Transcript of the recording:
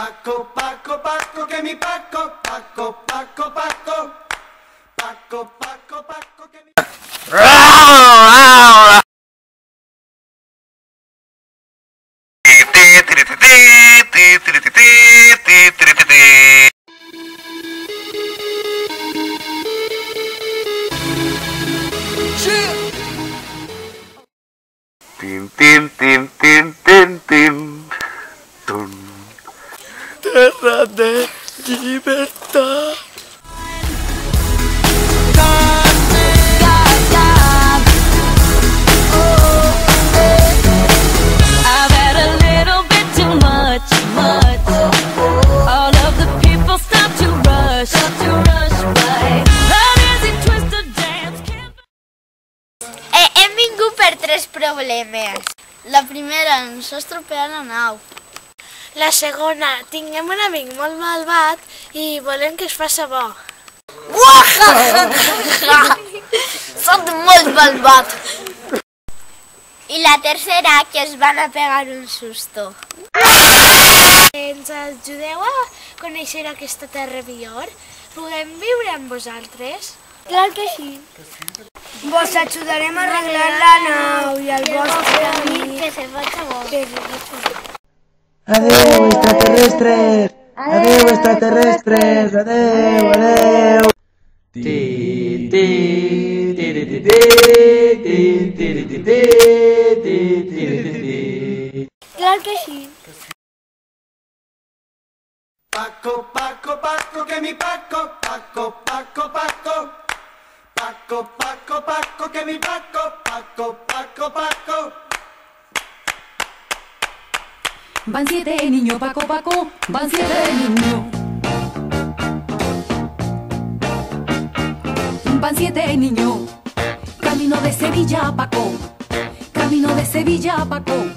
Paco, Paco, Paco, que mi Paco, Paco, Paco, Paco, Paco, Paco, Paco, que mi... Tin, tin, tin, tin, tin, tin. Tun. Terra de libertad. I've had a little bit too much. All of the people stop to rush by. That easy twisted dance can't... Hem vingut per tres problemes. La primera, ens ha estropeat la nau. La segona, tinguem un amic molt malvat i volem que es faci bo. Soc molt malvat. I la tercera, que es van a pegar un susto. Ens ajudeu a conèixer aquesta terra millor? Puguem viure amb vosaltres? Clar que sí. Vos ajudarem a arreglar la nau i el vostre amic Que se faci bo. Adeu, extraterrestres! Adeu, extraterrestres! Adeu, adeu! Clar que sí. Paco, Paco, Paco, que mi Paco, Paco, Paco, Paco, Paco, Paco, Paco, que mi Paco, Paco, Paco, Paco. Van 7 niños, Paco, Paco, van 7 niños. Van 7 niños, camino de Sevilla, Paco, camino de Sevilla, Paco.